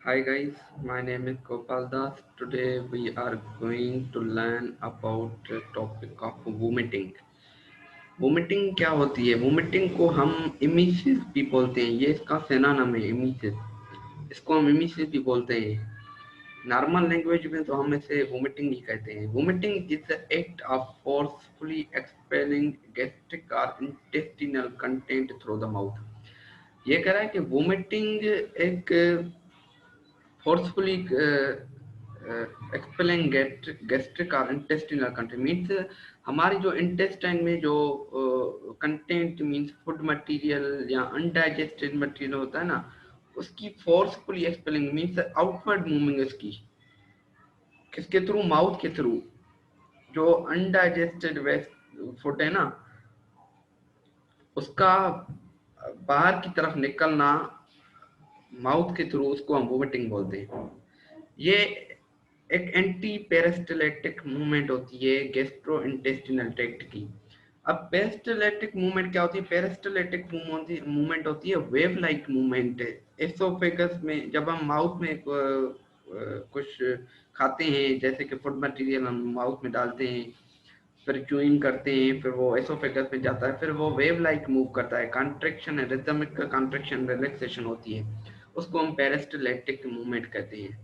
Hi guys, my name is Gopal Das. Today we are going to learn about the topic of vomiting. Vomiting क्या होती है? Vomiting को हम इमीसिस भी बोलते हैं। ये इसका सिनोनिम है इमीसिस। इसको हम इमीसिस भी बोलते हैं। नॉर्मल लैंग्वेज में तो हम इसे वोमिटिंग ही कहते हैं। Vomiting is the act of forcefully expelling gastric और intestinal content through the mouth. ये कह रहा है कि वोमिटिंग एक forcefully expelling gastric or intestinal content means हमारी जो इंटेस्टाइन में जो कंटेंट मींस फूड मटेरियल या अनडाइजेस्टेड मटेरियल होता है ना, उसकी forcefully expelling means outward moving इसकी किसके थ्रू? माउथ के थ्रू। जो अनडाइजेस्टेड वेस्ट फूड है ना, उसका बाहर की तरफ निकलना माउथ के थ्रू, उसको हम वोमिटिंग बोलते हैं। ये एक एंटी पेरिस्टलेटिक मूवमेंट होती है गैस्ट्रो इंटेस्टिनल ट्रैक्ट की। अब पेरिस्टलेटिक मूवमेंट क्या होती है? पेरिस्टलेटिक मूवमेंट होती है वेव लाइक मूवमेंट। एसोफेगस में जब हम माउथ में कुछ खाते हैं, जैसे कि फूड मटेरियल हम माउथ में डालते हैं, फिर च्यूइंग करते हैं, फिर वो एसोफेगस में जाता है, फिर वो वेव लाइक मूव करता है। कॉन्ट्रैक्शन है, रिदमिक कॉन्ट्रैक्शन, रिलैक्सेशन होती है, उसको हम पेरिस्टलेटिक मूवमेंट कहते हैं।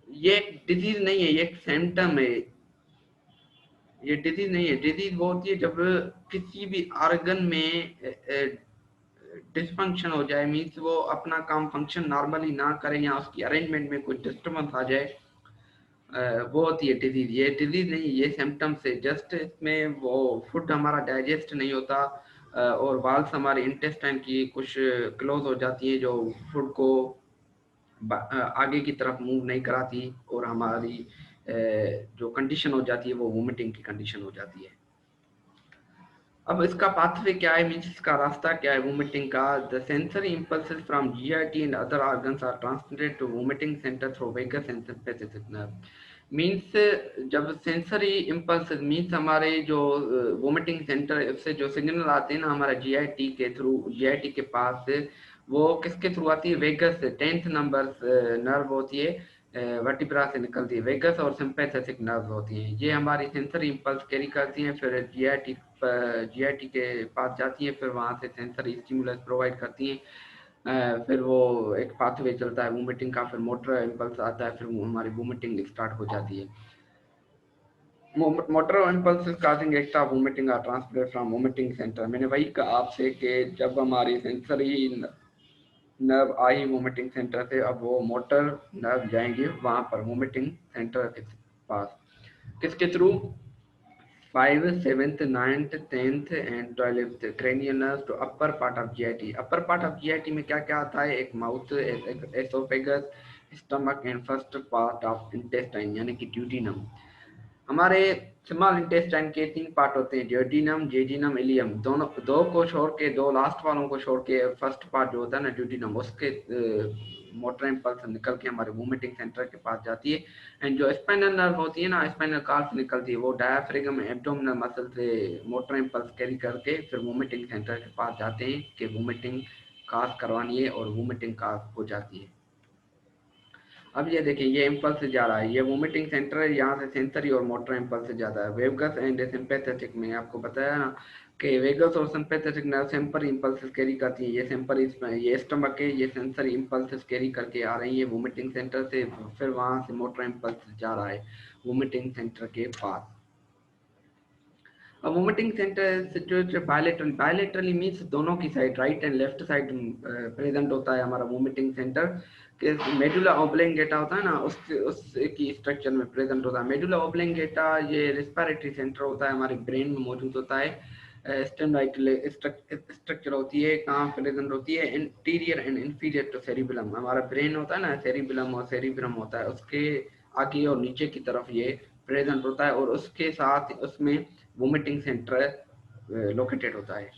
ये डिजीज नहीं है, ये एक सिम्टम है। ये डिजीज नहीं है। डिजीज वो होती है जब किसी भी ऑर्गन में डिसफंक्शन हो जाए, मीन्स वो अपना काम फंक्शन नॉर्मली ना करे या उसकी अरेंजमेंट में कुछ डिस्टर्बेंस आ जाए, वो होती है डिजीज। ये डिजीज नहीं, ये सिम्टम्स है जस्ट। इसमें वो फूड हमारा डाइजेस्ट नहीं होता, और वाल्स हमारे इंटेस्टाइन की कुछ क्लोज हो जाती है, जो फूड को आगे की तरफ मूव नहीं कराती, और हमारी जो कंडीशन हो जाती है वो वोमिटिंग की कंडीशन हो जाती है। अब इसका पाथवे क्या है, मीन्स इसका रास्ता क्या है वोमिटिंग का? The sensory impulses from GIT and other organs are transmitted to vomiting centre through vagus and sympathetic nerve. Means जब सेंसरी इम्पल्सेस मीन्स हमारे जो वोमिटिंग सेंटर से जो सिग्नल आते हैं ना हमारा जीआईटी के थ्रू, जीआईटी के पास, वो किसके थ्रू आती है? वेगस, 10th नंबर नर्व होती है, वर्टिब्रा से निकलती है। वेगस और सिंपैथेटिक नर्व होती हैं, ये हमारी सेंसरी इम्पल्स कैरी करती हैं, फिर जीआईटी के पास जाती हैं, फिर वहाँ से सेंसरी स्टिमुलस प्रोवाइड करती हैं। फिर वो एक पाथवे चलता है वोमिटिंग का, फिर मोटर इम्पल्स आता है, फिर हमारी वोमिटिंग स्टार्ट हो जाती है। Motor impulse causing act of vomiting are transfer from vomiting centre. मैंने वही कहा आपसे कि जब हमारी सेंसरी नर्व आई वोमिटिंग सेंटर से, अब वो मोटर नर्व जाएंगे वहां पर वोमिटिंग सेंटर के पास। किसके through? 5, 7th, 9th, 10th and 12th cranial nerves to upper part of GIT। Upper part of GIT में क्या क्या आता है? एक mouth, oesophagus, stomach and first part of intestine यानी कि ड्यूटीनम। हमारे स्मॉल इंटेस्टाइन के 3 पार्ट होते हैं, ड्यूटीनम, जेजिनम, इलियम। दोनों दो को छोड़ के, दो लास्ट वालों को छोड़ के, फर्स्ट पार्ट जो होता है ना ड्यूटीनम, उसके मोटर इम्पल्स निकल के हमारे वोमिटिंग सेंटर के पास जाती है। एंड जो स्पाइनल नर्व होती है ना, स्पाइनल कॉर्ड से निकलती है, वो डायाफ्राम एब्डोमिनल मसल से मोटर इम्पल्स कैरी करके फिर वोमिटिंग सेंटर के पास जाते हैं कि वोमिटिंग काज करवानी है, और वोमिटिंग काज हो जाती है। अब ये देखिए, ये इम्पल्स से जा रहा है, ये वोमिटिंग सेंटर है, यहाँ से सेंसरी और मोटर इम्पल्स से जाता है। वेगस एंड सिंपैथेटिक में आपको बताया ना कि वेगस और sympathetic nerve sensory impulse carry करती है। ये सेंपरी, ये स्टमक है, ये सेंसरी इम्पल्स कैरी करके आ रही है वोमिटिंग सेंटर से, फिर वहां से मोटर इम्पल्स जा रहा है वोमिटिंग सेंटर के पास। अब vomiting centre situated bilateral, bilaterally means दोनों की side, right and left side present होता है हमारा वोमिटिंग सेंटर। के मेडुला ऑब्लेंगेटा होता है ना, उस की स्ट्रक्चर में प्रेजेंट होता है। मेडुला ऑब्लेंगेटा ये रेस्पिरेटरी सेंटर होता है, हमारे ब्रेन में मौजूद होता है। स्टेमलाइट स्ट्रक्चर होती है, कहाँ प्रेजेंट होती है? Interior and inferior to cerebellum. हमारा ब्रेन होता है ना, सेरिबेलम और सेरिब्रम होता है, उसके आगे और नीचे की तरफ ये प्रेजेंट होता है, और उसके साथ उसमें वोमिटिंग सेंटर लोकेटेड होता है।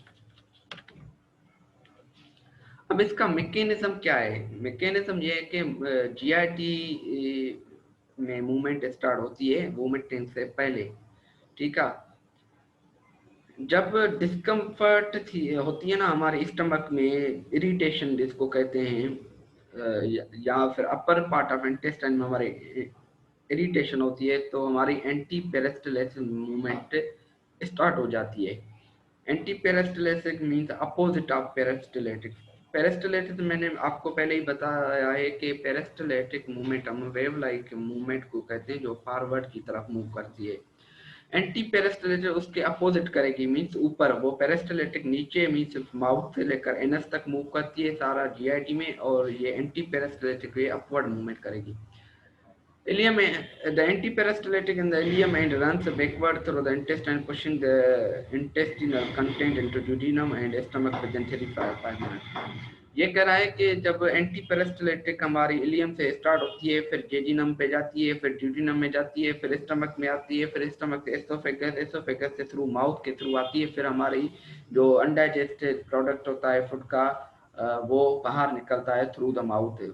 अब इसका मैकेनिज्म क्या है? मैकेनिज्म ये है कि जीआईटी में मूवमेंट स्टार्ट होती है वोमिटिंग से पहले, ठीक है। जब डिस्कम्फर्ट होती है ना हमारे स्टमक में, इरिटेशन जिसको कहते हैं, या फिर अपर पार्ट ऑफ इंटेस्टाइन में हमारे इरिटेशन होती है तो हमारी एंटी पेरिस्टलिस मूवमेंट स्टार्ट हो जाती है। Anti peristalsis means opposite of peristaltic. Peristaltic मैंने आपको पहले ही बताया है कि पेरिस्टलेटिक मूवमेंट हम वेव लाइक मूवमेंट को कहते हैं जो फॉरवर्ड की तरफ मूव करती है। एंटी पेरिस्टलेटिक उसके अपोजिट करेगी, मीन्स ऊपर। वो पेरिस्टलेटिक नीचे मीन्स माउथ से लेकर एनस तक मूव करती है सारा जीआईटी में, और ये एंटी पेरिस्टलेटिक ये अपवर्ड मूवमेंट करेगी। Ileum, the antiperistaltic in the ileum and runs backward through the intestine, pushing the intestinal content into duodenum and stomach within 3-5 minutes. ये कह रहा है कि जब एंटी पेरिस्टलेटिक हमारी इलियम से स्टार्ट होती है, फिर जेजिनम पे जाती है, फिर ड्यूडिनम में जाती है, फिर स्टमक में आती है, फिर स्टमक से एसोफेगस, एसोफेगस से थ्रू माउथ के थ्रू आती है, फिर हमारी जो अनडाइजेस्टेड प्रोडक्ट होता है फूड का वो बाहर निकलता है थ्रू द माउथ।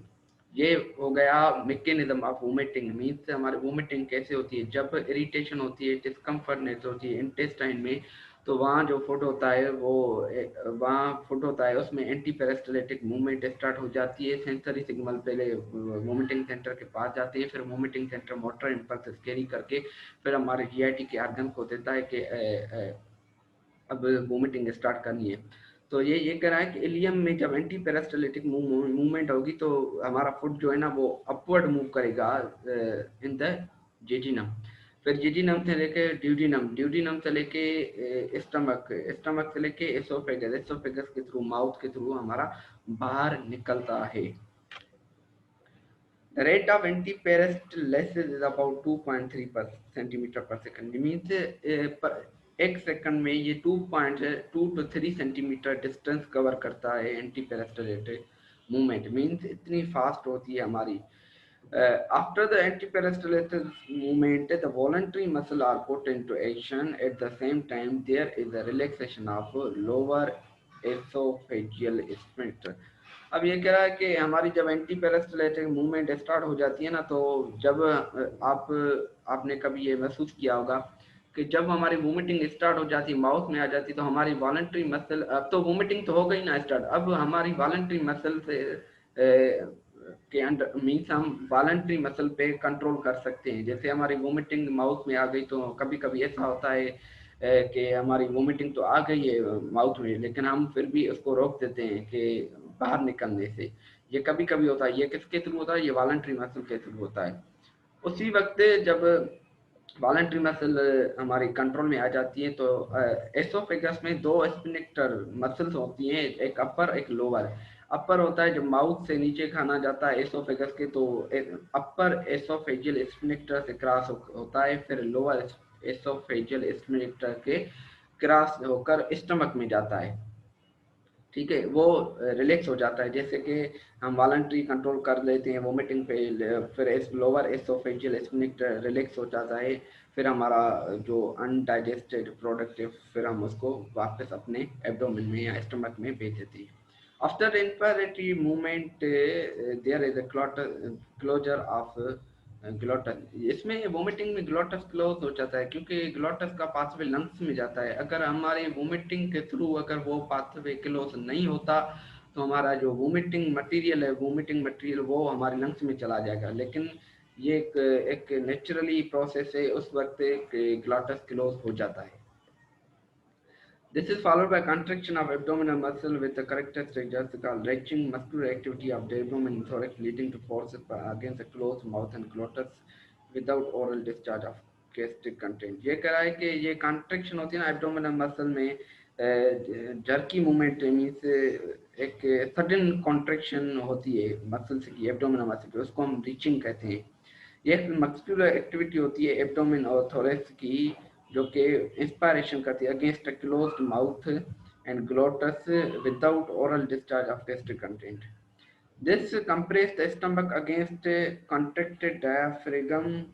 ये हो गया मैकेनिज्म ऑफ वोमिटिंग। मीन्स हमारी वोमिटिंग कैसे होती है, जब इरिटेशन होती है, डिस्कम्फर्टनेस होती है इंटेस्टाइन में, तो वहाँ जो फूड होता है वो वहाँ फूड होता है उसमें एंटी पेरिस्टलेटिक मूवमेंट स्टार्ट हो जाती है। सेंसरी सिग्नल पहले वोमिटिंग सेंटर के पास जाते हैं, फिर vomiting centre motor impulse carry करके फिर हमारे जीआईटी के आर्गन को देता है कि अब वोमिटिंग स्टार्ट करनी है। तो ये कह रहा है कि इलियम में जब एंटी पेरिस्टलेटिक मूवमेंट होगी तो हमारा फुट जो है ना वो अपवर्ड मूव करेगा इन द जेजिनम, फिर जेजिनम से लेके ड्यूडिनम, ड्यूडिनम से लेके स्टमक, स्टमक से लेके एसोफेगस, एसोफेगस के थ्रू माउथ के थ्रू हमारा बाहर निकलता है। The rate of antiperistalsis is about 2.3 centimeter per second. Means एक सेकंड में ये 2.2 to 3 सेंटीमीटर डिस्टेंस कवर करता है एंटी पेरिस्टलेटिक मूवमेंट। मीन्स इतनी फास्ट होती है हमारी। After the antiperistaltic movement, the voluntary muscle are put into action. At the same time, there is a relaxation of lower esophageal sphincter. अब ये कह रहा है कि हमारी जब एंटी पेरिस्टलेटिक मूवमेंट स्टार्ट हो जाती है ना, तो जब आपने कभी ये महसूस किया होगा कि जब हमारी वोमिटिंग स्टार्ट हो जाती, माउथ में आ जाती, तो हमारी वॉलंटरी मसल, अब तो वोमिटिंग तो हो गई ना स्टार्ट, अब हमारी वॉलंटरी मसल से के अंडर मीन्स हम वॉलंटरी मसल पे कंट्रोल कर सकते हैं। जैसे हमारी वोमिटिंग माउथ में आ गई तो कभी कभी ऐसा होता है कि हमारी वोमिटिंग तो आ गई है माउथ में, लेकिन हम फिर भी उसको रोक देते हैं कि बाहर निकलने से। ये कभी कभी होता है। ये किसके थ्रू होता है? ये वॉलंटरी मसल के थ्रू होता है। उसी वक्त जब वॉलंटरी मसल हमारी कंट्रोल में आ जाती है तो एसोफेगस में दो स्फिंक्टर मसल्स होती हैं, एक अपर एक लोअर। अपर होता है जब माउथ से नीचे खाना जाता है एसोफेगस के, तो अपर एसोफेजियल स्फिंक्टर से क्रॉस होता है, फिर लोअर एसोफेजियल स्फिंक्टर के क्रॉस होकर स्टमक में जाता है। ठीक है, वो रिलैक्स हो जाता है। जैसे कि हम वॉलंटरी कंट्रोल कर लेते हैं वोमिटिंग पे, फिर लोअर एसोफेजियल स्फिंक्टर रिलैक्स हो जाता है, फिर हमारा जो अनडाइजेस्टेड प्रोडक्ट है फिर हम उसको वापस अपने एब्डोमेन में या स्टमक में भेज देते हैं। After inspiratory movement there is a closure of glottis. इसमें वोमिटिंग में ग्लोटस क्लोज हो जाता है क्योंकि ग्लोटस का पाथवे लंग्स में जाता है। अगर हमारे वोमिटिंग के थ्रू अगर वो पाथवे क्लोज नहीं होता तो हमारा जो वोमिटिंग मटेरियल है, वोमिटिंग मटेरियल वो हमारे लंग्स में चला जाएगा। लेकिन ये एक नेचुरली प्रोसेस है, उस वक्त ग्लोटस क्लोज हो जाता है। This is followed by contraction of abdominal muscle with the characteristic just called retching muscular activity of the abdomen and thorax leading to forces against the closed mouth and glottis without oral discharge of gastric content. ये कह रहा है कि ये contraction होती है ना abdominal muscle में, jerky movement मीन्स एक sudden contraction होती है muscles की, abdominal muscle की, उसको हम reaching कहते हैं। ये मस्कुलर एक्टिविटी होती है एब्डोमेन और थोरेक्स की, जो कि इंस्पायरेशन करती है against a closed mouth and glottis without oral discharge of gastric content. This compress the stomach against contracted diaphragm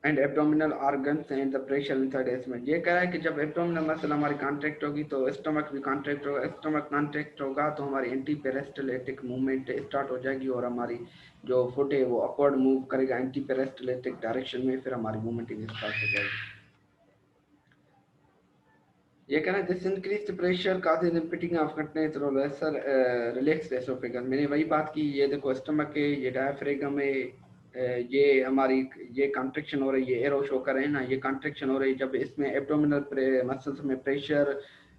and abdominal organs and the pressure inside stomach. ये कह रहा है कि जब एब्डोमिनल मसल हमारी कॉन्ट्रैक्ट होगी तो स्टमक भी कॉन्ट्रैक्ट होगा, स्टमक कॉन्ट्रैक्ट होगा तो हमारी एंटी पेरिस्टलेटिक मूवमेंट स्टार्ट हो जाएगी और हमारी जो फुट है वो अपवर्ड मूव करेगा एंटी पेरिस्टलेटिक डायरेक्शन में, फिर हमारी मूवमेंट स्टार्ट हो जाएगी। ये कह रहे हैं this increase pressure causes emptying of content sir relax oesophagus. मैंने वही बात की, ये देखो स्टमक है, ये डायफ्रागम है, ये हमारी ये कॉन्ट्रैक्शन हो रही है, एरो शो कर रहे हैं ना, ये कॉन्ट्रैक्शन हो रही है। जब इसमें एब्डोमिनल मसल्स में प्रेशर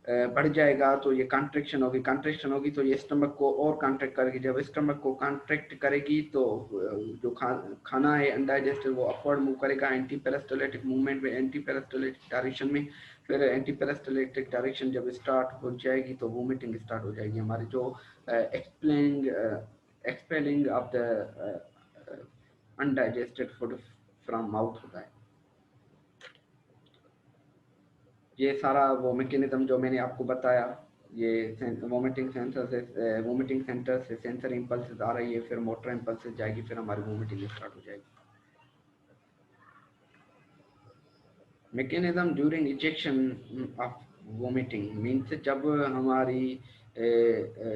बढ़ जाएगा तो ये कॉन्ट्रैक्शन होगी, कॉन्ट्रैक्शन होगी तो ये स्टमक को और कॉन्ट्रैक्ट करेगी। जब स्टमक को कॉन्ट्रैक्ट करेगी तो जो खाना है अनडाइजेस्टेड वो अपवर्ड मूव करेगा एंटी पेरिस्टोलिटिक मूवमेंट में, एंटी पेरिस्टोलिटिक डायरेक्शन में। फिर एंटी पेरिस्टोलिटिक डायरेक्शन जब स्टार्ट हो जाएगी तो वोमिटिंग स्टार्ट हो जाएगी। हमारी जो expelling of the undigested food from mouth होता है। ये सारा वो मैकेनिज्म जो मैंने आपको बताया, ये वोमिटिंग सेंटर से सेंसर इम्पल्स आ रही है, फिर मोटर इम्पल्स जाएगी, फिर हमारी वोमिटिंग स्टार्ट हो जाएगी। Mechanism during ejection of vomiting means जब हमारी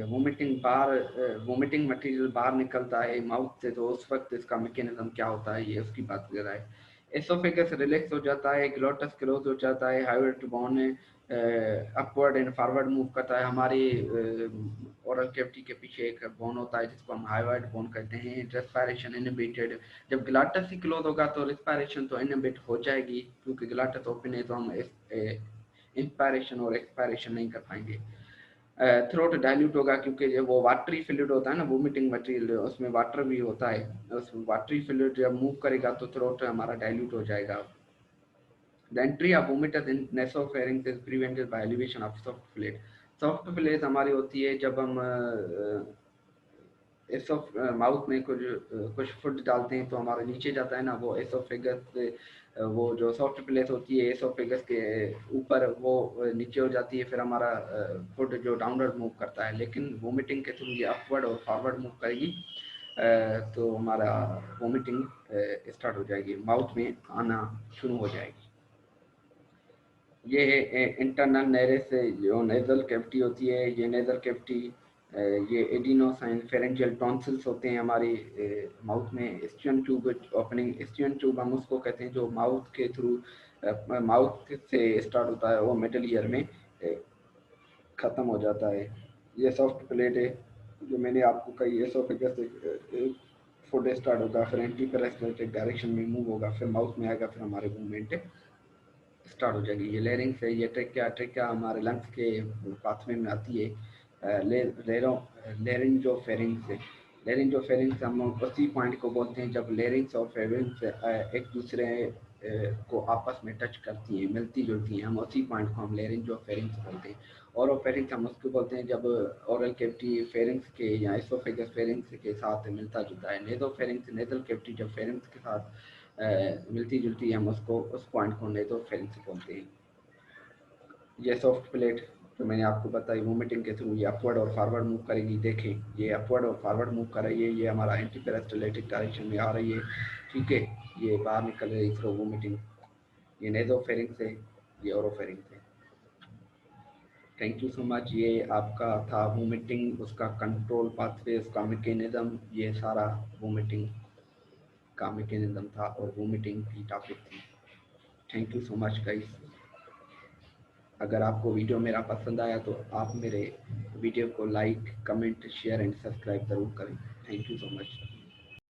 वोमिटिंग मटेरियल बाहर निकलता है माउथ से, तो उस वक्त इसका मैकेनिज्म क्या होता है, ये उसकी बात कर रहा है। एसोफेगस रिलैक्स हो जाता है, ग्लोटस क्लोज हो जाता है, hyoid bone upward and forward move करता है। हमारी ओरल कैविटी के पीछे एक बोन होता है जिसको हम हाइवेट बोन कहते हैं। रेस्पिरेशन इनहिबिटेड, जब ग्लाटस ही क्लोज होगा तो रेस्पिरेशन तो इनहिबिट हो जाएगी, क्योंकि ग्लाटस ओपन है तो हम इंस्पायरेशन और एक्सपायरेशन नहीं कर पाएंगे। थ्रोट डाइल्यूट होगा, क्योंकि जब वो वाटरी फ्लूइड होता है ना, वोमिटिंग मटेरियल उसमें वाटर भी होता है, उस वाटरी फ्लूइड जब मूव करेगा तो थ्रोट हमारा डाइल्यूट हो जाएगा। The entry of vomitus in nasopharynx is prevented by elevation of soft plate. Soft plate हमारी होती है जब हम एसोफ माउथ में कुछ फूड डालते हैं तो हमारे नीचे जाता है ना, वो एसोफेगस से वो जो सॉफ्ट प्लेट होती है एसोफेगस के ऊपर वो नीचे हो जाती है, फिर हमारा फूड जो डाउनवर्ड मूव करता है। लेकिन वोमिटिंग के थ्रू ये अपवर्ड और फॉरवर्ड मूव करेगी, तो हमारा वोमिटिंग स्टार्ट हो जाएगी, माउथ में आना शुरू हो जाएगी। ये है इंटरनल नेरेस से जो नेजल कैविटी होती है, ये नेजल कैविटी, ये एडिनोसाइन फेरेंजियल टॉन्सिल्स होते हैं हमारी माउथ में। स्टियन ट्यूब ओपनिंग, स्टियन ट्यूब हम उसको कहते हैं जो माउथ के थ्रू माउथ से स्टार्ट होता है, वो मिडल ईयर में ख़त्म हो जाता है। ये सॉफ्ट प्लेट है जो मैंने आपको कही, एसोफेगस से फूड स्टार्ट होगा, फिर एंटी पेरिस्टल्टिक डायरेक्शन में मूव होगा, फिर माउथ में आएगा, फिर हमारे मूवमेंट स्टार्ट हो जाएगी। ये लेरिंग्स है, ये ट्रेकिया हमारे लंग्स के पाथवे में आती है। लेरिंजोफेरिंग्स है, लेरिंजोफेरिंग्स हम उसी पॉइंट को बोलते हैं जब लेरिंग्स और फेरिंग्स एक दूसरे को आपस में टच करती हैं, मिलती जुलती हैं, हम उसी पॉइंट को हम लेरिंजोफेरिंग्स बोलते हैं। ओरोफेरिंग्स हम उसको बोलते हैं जब ओरल कैविटी फेरिंग्स के या एसोफेगस फेरिंग्स के साथ मिलता जुलता है। नेजोफेरिंग्स नेजल कैविटी जब फेरिंग्स के साथ मिलती जुलती है, हम उसको उस पॉइंट को नेजोफेरिंग्स बोलते हैं। ये सॉफ्ट प्लेट जो मैंने आपको बताई वोमिटिंग के थ्रू ये अपवर्ड और फॉरवर्ड मूव करेगी। देखें ये अपवर्ड और फॉरवर्ड मूव कर रही है, ये हमारा एंटी पेरिस्टोलिटिक डायरेक्शन में आ रही है, ठीक है, ये बाहर निकल रही है थ्रू वोमिटिंग। ये नेजोफेरिंग्स है, ये ओरोफेरिंग्स है। Thank you so much. ये आपका था वोमिटिंग, उसका कंट्रोल पाथवे, उसका मैकेनिज्म, ये सारा वोमिटिंग का मैकेनिज्म था और वोमिटिंग की टॉपिक थी। Thank you so much guys. अगर आपको वीडियो मेरा पसंद आया तो आप मेरे वीडियो को like, comment, share and subscribe ज़रूर करें। Thank you so much.